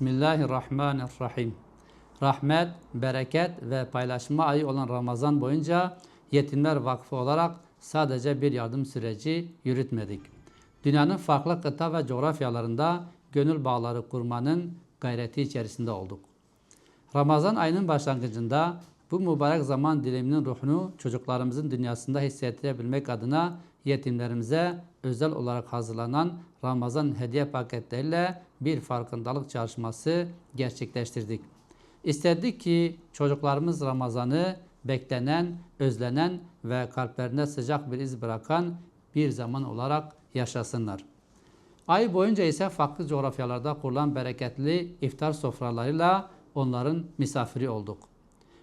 Bismillahirrahmanirrahim. Rahmet, bereket ve paylaşma ayı olan Ramazan boyunca Yetimler Vakfı olarak sadece bir yardım süreci yürütmedik. Dünyanın farklı kıta ve coğrafyalarında gönül bağları kurmanın gayreti içerisinde olduk. Ramazan ayının başlangıcında bu mübarek zaman diliminin ruhunu çocuklarımızın dünyasında hissettirebilmek adına yetimlerimize özel olarak hazırlanan Ramazan hediye paketleriyle bir farkındalık çalışması gerçekleştirdik. İstedik ki çocuklarımız Ramazan'ı beklenen, özlenen ve kalplerine sıcak bir iz bırakan bir zaman olarak yaşasınlar. Ay boyunca ise farklı coğrafyalarda kurulan bereketli iftar sofralarıyla onların misafiri olduk.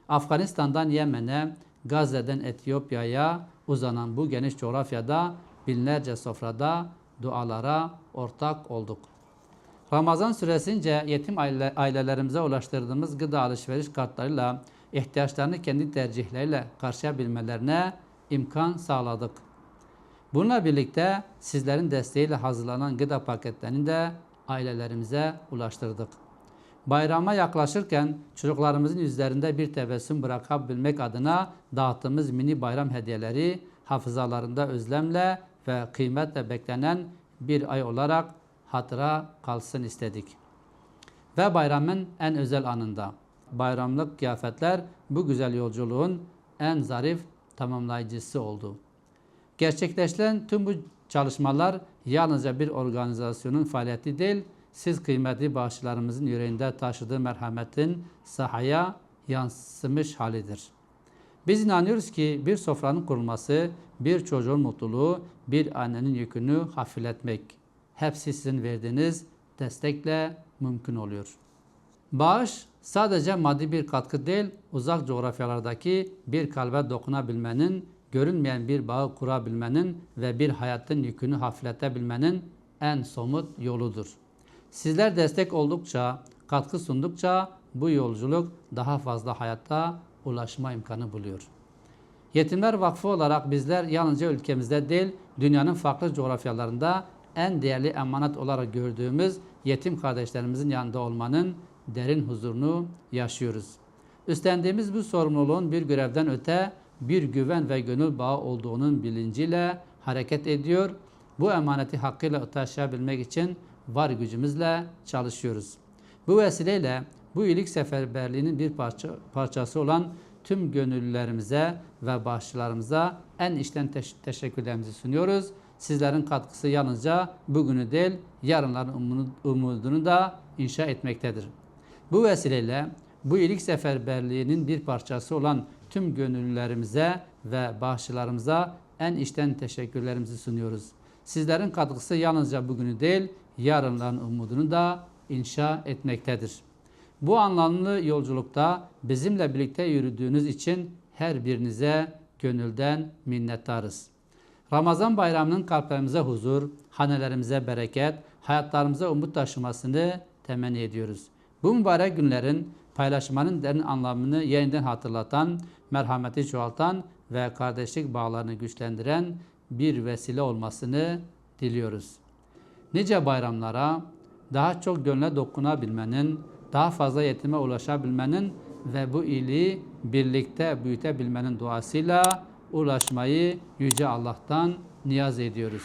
Afganistan'dan Yemen'e, Gazze'den Etiyopya'ya uzanan bu geniş coğrafyada binlerce sofrada dualara ortak olduk. Ramazan süresince yetim ailelerimize ulaştırdığımız gıda alışveriş kartlarıyla ihtiyaçlarını kendi tercihleriyle karşılayabilmelerine imkan sağladık. Bununla birlikte sizlerin desteğiyle hazırlanan gıda paketlerini de ailelerimize ulaştırdık. Bayrama yaklaşırken çocuklarımızın yüzlerinde bir tebessüm bırakabilmek adına dağıttığımız mini bayram hediyeleri hafızalarında özlemle ve kıymetle beklenen bir ay olarak hatıra kalsın istedik. Ve bayramın en özel anında bayramlık kıyafetler bu güzel yolculuğun en zarif tamamlayıcısı oldu. Gerçekleşen tüm bu çalışmalar yalnızca bir organizasyonun faaliyeti değil, siz kıymetli bağışçılarımızın yüreğinde taşıdığı merhametin sahaya yansımış halidir. Biz inanıyoruz ki bir sofranın kurulması, bir çocuğun mutluluğu, bir annenin yükünü hafifletmek, hepsi sizin verdiğiniz destekle mümkün oluyor. Bağış sadece maddi bir katkı değil, uzak coğrafyalardaki bir kalbe dokunabilmenin, görünmeyen bir bağı kurabilmenin ve bir hayatın yükünü hafifletebilmenin en somut yoludur. Sizler destek oldukça, katkı sundukça bu yolculuk daha fazla hayata ulaşma imkanı buluyor. Yetimler Vakfı olarak bizler yalnızca ülkemizde değil, dünyanın farklı coğrafyalarında en değerli emanet olarak gördüğümüz yetim kardeşlerimizin yanında olmanın derin huzurunu yaşıyoruz. Üstlendiğimiz bu sorumluluğun bir görevden öte bir güven ve gönül bağı olduğunun bilinciyle hareket ediyor. Bu emaneti hakkıyla taşıyabilmek için var gücümüzle çalışıyoruz. Bu vesileyle bu iyilik seferberliğinin bir parçası olan tüm gönüllülerimize ve bağışçılarımıza en içten teşekkürlerimizi sunuyoruz. Sizlerin katkısı yalnızca bugünü değil, yarınların umudunu da inşa etmektedir. Bu vesileyle bu iyilik seferberliğinin bir parçası olan tüm gönüllülerimize ve bağışçılarımıza en içten teşekkürlerimizi sunuyoruz. Sizlerin katkısı yalnızca bugünü değil, yarınların umudunu da inşa etmektedir. Bu anlamlı yolculukta bizimle birlikte yürüdüğünüz için her birinize gönülden minnettarız. Ramazan bayramının kalplerimize huzur, hanelerimize bereket, hayatlarımıza umut taşımasını temenni ediyoruz. Bu mübarek günlerin paylaşmanın derin anlamını yeniden hatırlatan, merhameti çoğaltan ve kardeşlik bağlarını güçlendiren bir vesile olmasını diliyoruz. Nice bayramlara daha çok gönle dokunabilmenin, daha fazla yetime ulaşabilmenin ve bu iyiliği birlikte büyütebilmenin duasıyla ulaşmayı Yüce Allah'tan niyaz ediyoruz.